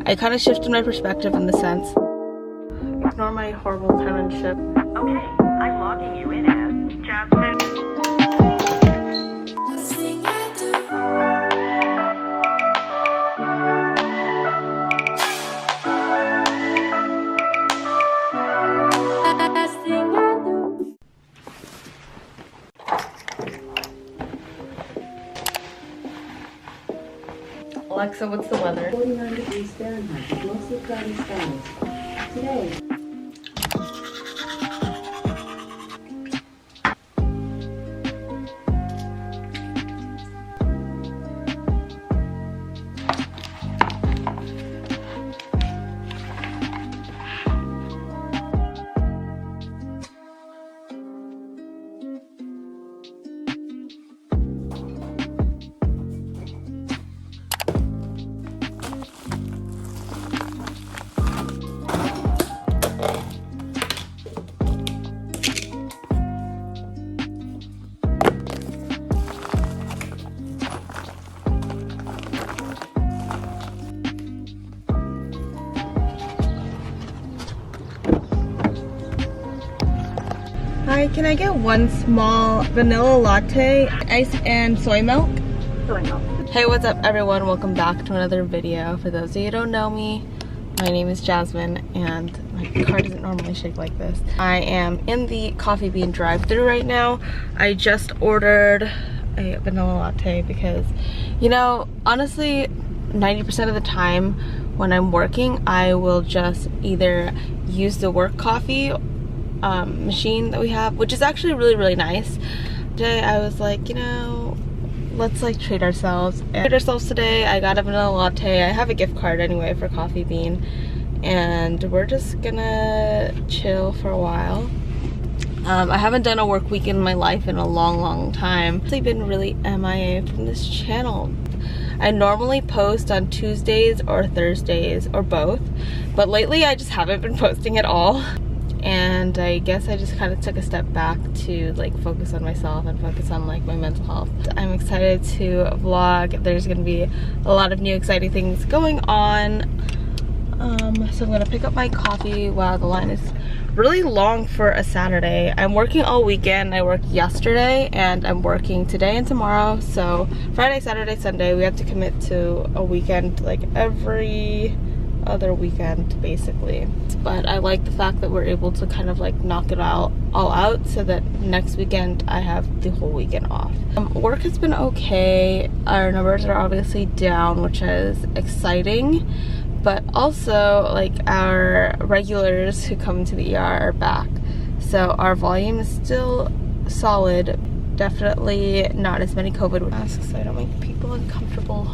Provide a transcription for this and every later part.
I kind of shifted my perspective in the sense. Ignore my horrible penmanship. Okay, I'm logging you in as Jasmine. Alexa, what's the weather? 49 degrees Fahrenheit with mostly cloudy skies. Today. Hi, can I get one small vanilla latte, ice and soy milk? Soy milk. Hey, what's up everyone? Welcome back to another video. For those of you who don't know me, my name is Jasmine and my car doesn't normally shake like this. I am in the Coffee Bean drive-thru right now. I just ordered a vanilla latte because, you know, honestly, 90% of the time when I'm working, I will just either use the work coffee machine that we have, which is actually really nice. Today I was like, you know, let's like treat ourselves today. I got a vanilla latte. I have a gift card anyway for Coffee Bean, and we're just gonna chill for a while. I haven't done a work week in my life in a long time. I've been really MIA from this channel. I normally post on Tuesdays or Thursdays or both, but lately I just haven't been posting at all. And I guess I just kind of took a step back to like focus on myself and focus on like my mental health. I'm excited to vlog. There's gonna be a lot of new exciting things going on. So I'm gonna pick up my coffee. Wow, the line is really long for a Saturday. I'm working all weekend. I worked yesterday and I'm working today and tomorrow. So Friday, Saturday, Sunday, we have to commit to a weekend like every other weekend basically. But I like the fact that we're able to kind of like knock it all out so that next weekend I have the whole weekend off. Work has been okay. Our numbers are obviously down, which is exciting, but also like our regulars who come to the ER are back, so our volume is still solid. Definitely not as many COVID masks so I don't make people uncomfortable.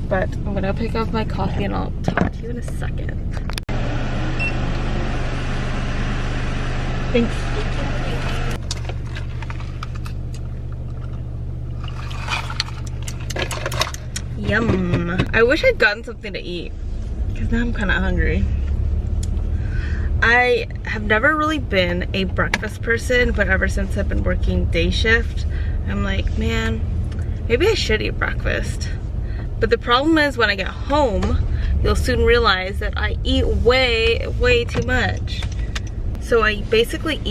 But I'm gonna pick up my coffee and I'll talk to you in a second. Thanks. Yum. I wish I'd gotten something to eat because now I'm kind of hungry. I have never really been a breakfast person, but ever since I've been working day shift, I'm like, man, maybe I should eat breakfast. But the problem is when I get home, you'll soon realize that I eat way too much. So I basically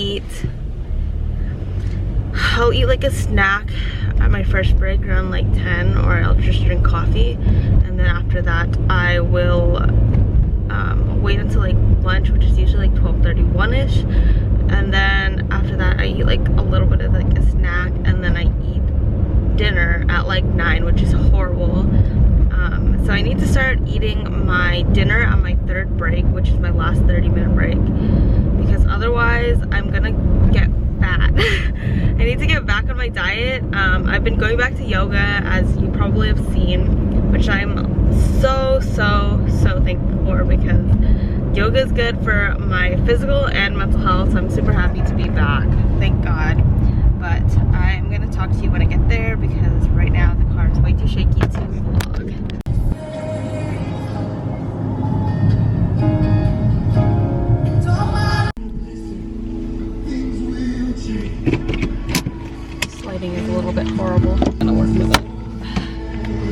I'll eat like a snack at my first break around like 10, or I'll just drink coffee. And then after that, I will wait until like lunch, which is usually like 12:31ish. And then after that, I eat like a little bit of like a snack, and then I eat dinner at like 9, which is horrible. So I need to start eating my dinner on my third break, which is my last 30-minute break, because otherwise I'm gonna get fat. I need to get back on my diet. I've been going back to yoga, as you probably have seen, which I'm so thankful for, because yoga is good for my physical and mental health. So I'm super happy to be back, thank God. But I'm gonna talk to you when I get there, because right now the car is way too shaky to vlog. This lighting is a little bit horrible. I'm gonna work with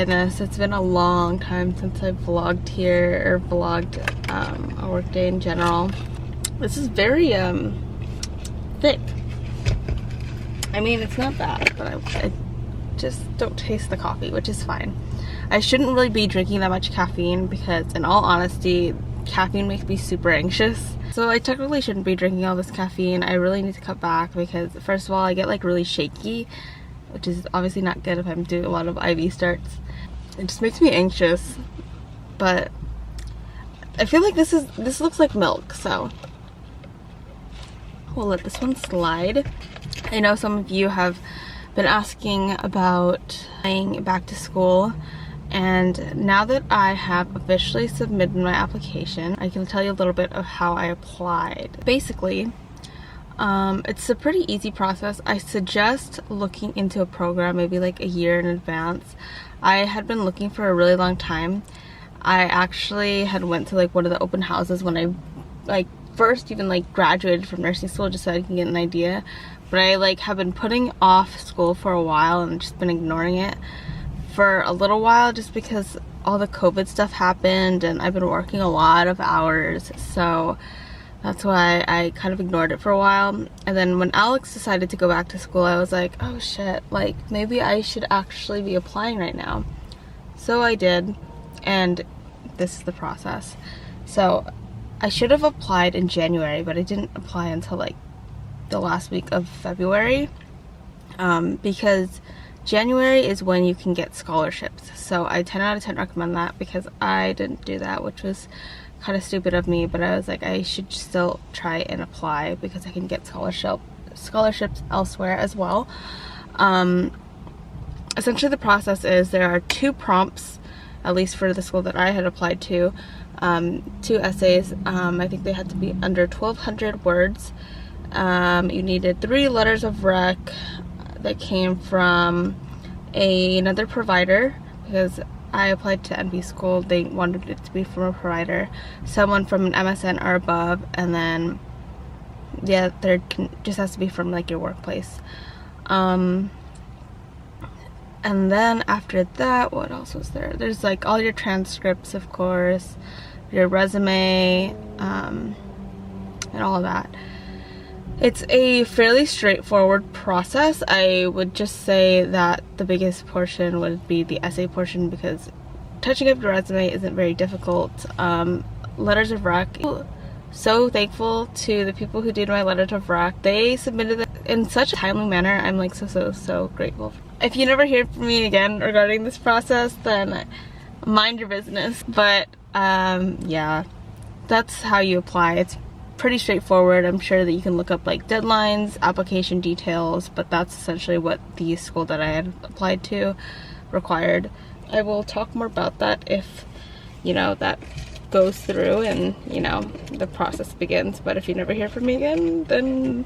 it. Goodness, it's been a long time since I've vlogged here or vlogged a workday in general. This is very thick. I mean, it's not bad, but I just don't taste the coffee, which is fine. I shouldn't really be drinking that much caffeine because, in all honesty, caffeine makes me super anxious. So I technically shouldn't be drinking all this caffeine. I really need to cut back because, first of all, I get like really shaky, which is obviously not good if I'm doing a lot of IV starts. It just makes me anxious. But I feel like this looks like milk, so we'll let this one slide. I know some of you have been asking about going back to school, and now that I have officially submitted my application, I can tell you a little bit of how I applied. Basically, it's a pretty easy process. I suggest looking into a program maybe like a year in advance. I had been looking for a really long time. I actually had went to like one of the open houses when I like first even like graduated from nursing school, just so I can get an idea. But I like have been putting off school for a while and just been ignoring it for a little while just because all the COVID stuff happened and I've been working a lot of hours, so that's why I kind of ignored it for a while. And then when Alex decided to go back to school, I was like, oh shit, like maybe I should actually be applying right now. So I did, and this is the process. So I should have applied in January, but I didn't apply until like the last week of February, because January is when you can get scholarships. So I 10 out of 10 recommend that because I didn't do that, which was kind of stupid of me, but I was like, I should still try and apply because I can get scholarships elsewhere as well. Essentially the process is there are 2 prompts, at least for the school that I had applied to, 2 essays. I think they had to be under 1,200 words. You needed 3 letters of rec that came from another provider, because I applied to NB school. They wanted it to be from a provider, someone from an MSN or above, and then yeah, there just has to be from like your workplace. And then after that, what else was there? There's like all your transcripts, of course, your resume, and all of that. It's a fairly straightforward process. I would just say that the biggest portion would be the essay portion because touching up your resume isn't very difficult. Letters of rec. So thankful to the people who did my letters of rec. They submitted it in such a timely manner. I'm like so grateful. If you never hear from me again regarding this process, then mind your business. But yeah, that's how you apply. It's pretty straightforward. I'm sure that you can look up like deadlines, application details, but that's essentially what the school that I had applied to required. I will talk more about that if, you know, that goes through and, you know, the process begins. But if you never hear from me again, then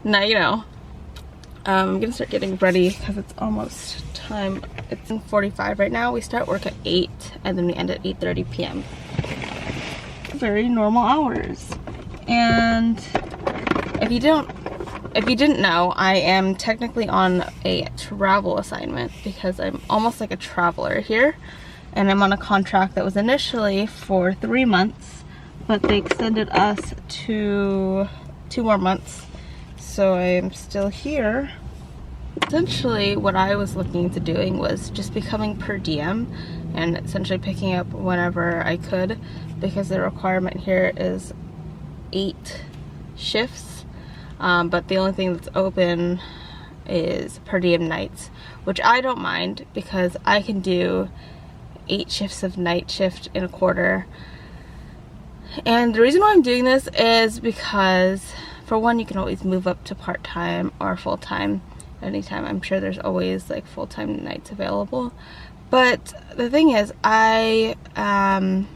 now you know. I'm gonna start getting ready because it's almost time. It's 7:45 right now. We start work at 8 and then we end at 8:30 p.m. Very normal hours. And if you didn't know, I am technically on a travel assignment because I'm almost like a traveler here, and I'm on a contract that was initially for 3 months, but they extended us to 2 more months, so I am still here. Essentially what I was looking into doing was just becoming per diem and essentially picking up whenever I could, because the requirement here is 8 shifts, but the only thing that's open is per diem nights, which I don't mind because I can do 8 shifts of night shift in a quarter. And the reason why I'm doing this is because, for one, you can always move up to part-time or full-time anytime. I'm sure there's always like full-time nights available, but the thing is, I am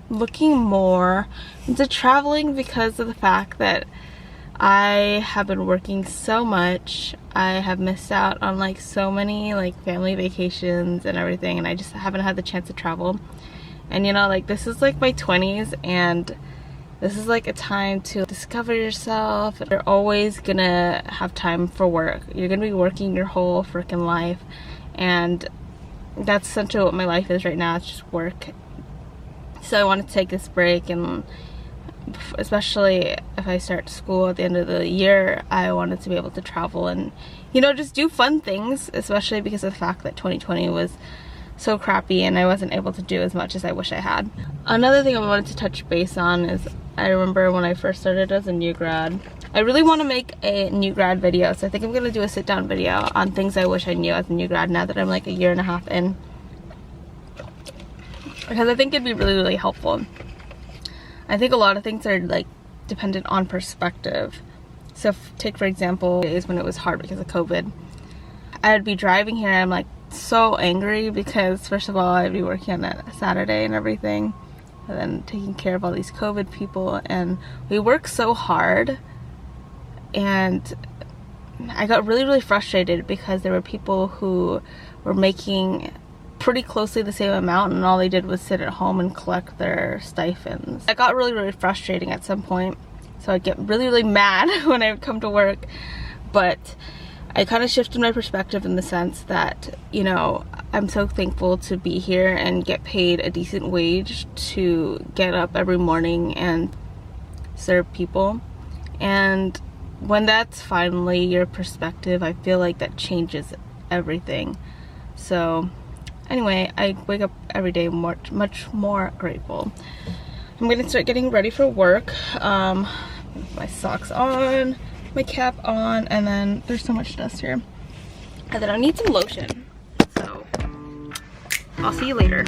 looking more into traveling because of the fact that I have been working so much. I have missed out on like so many like family vacations and everything, and I just haven't had the chance to travel. And you know, like this is like my 20s, and this is like a time to discover yourself. You're always gonna have time for work. You're gonna be working your whole freaking life, and that's essentially what my life is right now. It's just work. So I want to take this break, and especially if I start school at the end of the year, I wanted to be able to travel and, you know, just do fun things, especially because of the fact that 2020 was so crappy and I wasn't able to do as much as I wish I had. Another thing I wanted to touch base on is, I remember when I first started as a new grad, I really want to make a new grad video, so I think I'm going to do a sit down video on things I wish I knew as a new grad now that I'm like a year and a half in, because I think it'd be really, really helpful. I think a lot of things are like dependent on perspective. So take for example days when it was hard because of COVID. I'd be driving here and I'm like so angry because first of all I'd be working on a Saturday and everything, and then taking care of all these COVID people, and we work so hard, and I got really, really frustrated because there were people who were making pretty closely the same amount and all they did was sit at home and collect their stipends. It got really, really frustrating at some point, so I'd get really, really mad when I would come to work. But I kind of shifted my perspective in the sense that, you know, I'm so thankful to be here and get paid a decent wage to get up every morning and serve people. And when that's finally your perspective, I feel like that changes everything. So anyway, I wake up every day much more grateful. I'm gonna start getting ready for work. My socks on, my cap on, and then there's so much dust here. And then I need some lotion. So I'll see you later.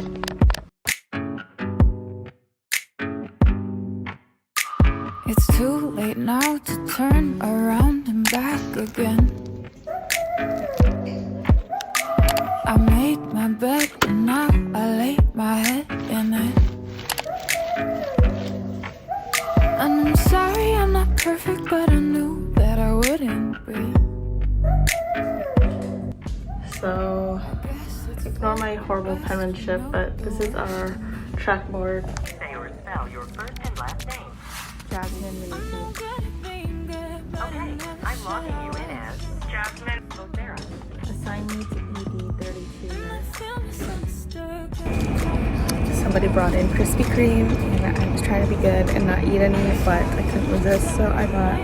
It's too late now to turn around and back again. I made my bed and now I lay my head in it. And I'm sorry I'm not perfect, but I knew that I wouldn't be. So ignore my horrible penmanship, but this is our track board. Say or spell your first and last name. Jasmine. Okay, I'm logging you in as Jasmine O'Sara. Assign me to ED 32. Somebody brought in Krispy Kreme and I was trying to be good and not eat any, but I couldn't resist, so I got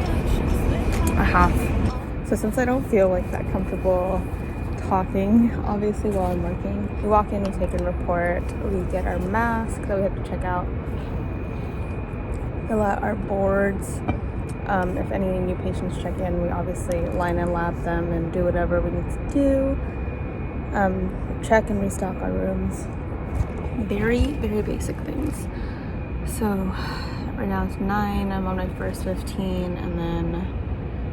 a half. So since I don't feel like that comfortable talking, obviously while I'm working, we walk in, we take a report, we get our masks that we have to check out, fill out our boards. If any new patients check in, we obviously line and lab them and do whatever we need to do. Check and restock our rooms. Very, very basic things. So right now it's 9, I'm on my first 15, and then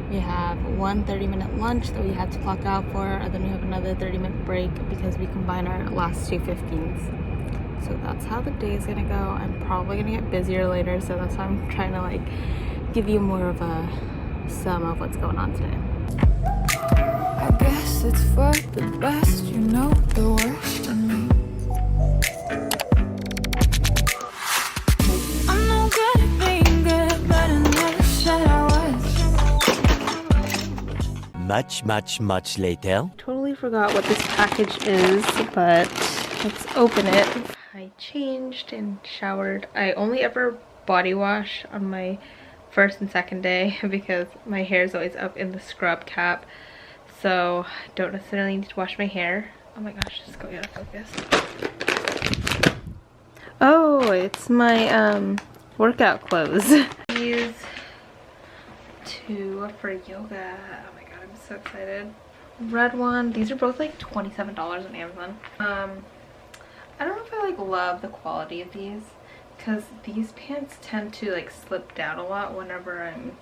we have one 30-minute lunch that we had to clock out for, and then we have another 30-minute break because we combine our last two 15s. So that's how the day is gonna go. I'm probably gonna get busier later, so that's why I'm trying to like give you more of a sum of what's going on today. I guess it's for the best, you know the worst in me. I'm no good at being good, but I never said I was. Much later. Totally forgot what this package is, but let's open it. I changed and showered. I only ever body wash on my first and second day because my hair is always up in the scrub cap, so don't necessarily need to wash my hair. Oh my gosh, just go out of focus. Oh, it's my workout clothes. These two for yoga. Oh my god, I'm so excited. Red one. These are both like $27 on Amazon. I don't know if I like love the quality of these, because these pants tend to like slip down a lot whenever I'm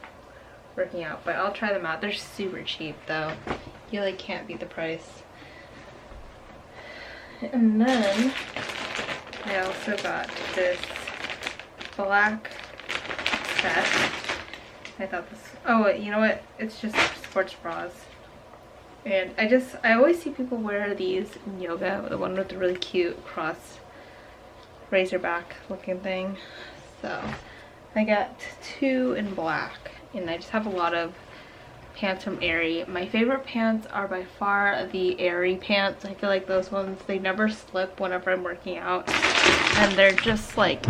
working out, but I'll try them out. They're super cheap though. You like can't beat the price. And then I also got this black set. I thought this, oh you know what, it's just sports bras. And I always see people wear these in yoga, the one with the really cute cross razorback looking thing. So I got two in black, and I just have a lot of pants from Aerie. My favorite pants are by far the Aerie pants. I feel like those ones, they never slip whenever I'm working out, and they're just like,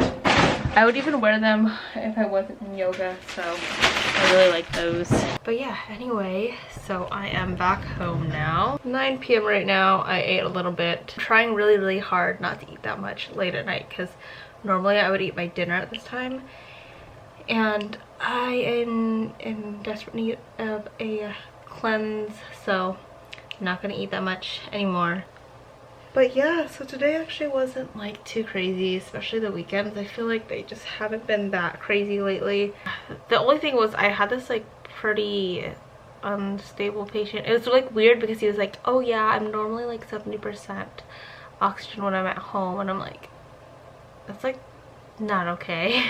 I would even wear them if I wasn't in yoga, so I really like those. But yeah, anyway, so I am back home now. 9 p.m. right now. I ate a little bit. I'm trying really hard not to eat that much late at night, because normally I would eat my dinner at this time, and I am in desperate need of a cleanse, so I'm not gonna eat that much anymore. But yeah, so today actually wasn't like too crazy, especially the weekends. I feel like they just haven't been that crazy lately. The only thing was I had this like pretty unstable patient. It was like weird because he was like, oh yeah, I'm normally like 70% oxygen when I'm at home, and I'm like, that's like not okay.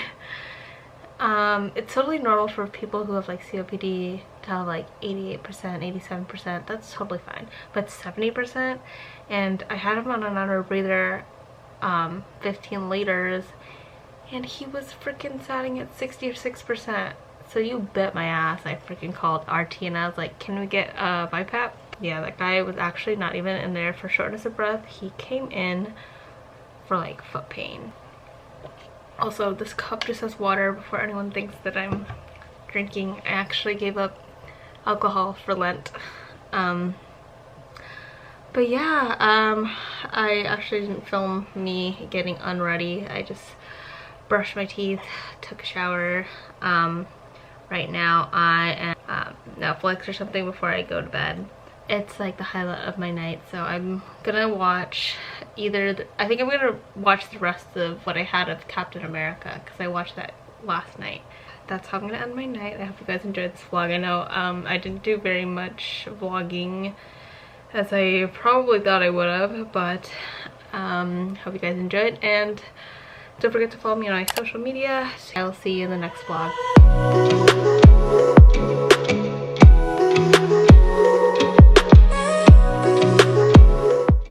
It's totally normal for people who have like COPD to have like 88%, 87%. That's totally fine. But 70%, and I had him on an under breather, 15 liters, and he was freaking sitting at 66%. So you bet my ass I freaking called RT, and I was like, can we get a BiPAP? Yeah, that guy was actually not even in there for shortness of breath. He came in for like foot pain. Also, this cup just has water before anyone thinks that I'm drinking. I actually gave up alcohol for Lent. But yeah, I actually didn't film me getting unready. I just brushed my teeth, took a shower. Right now I am Netflix or something before I go to bed. It's like the highlight of my night, so I'm gonna watch I think I'm gonna watch the rest of what I had of Captain America, because I watched that last night. That's how I'm gonna end my night. I hope you guys enjoyed this vlog. I know I didn't do very much vlogging as I probably thought I would have, but hope you guys enjoyed, and don't forget to follow me on my social media. I'll see you in the next vlog.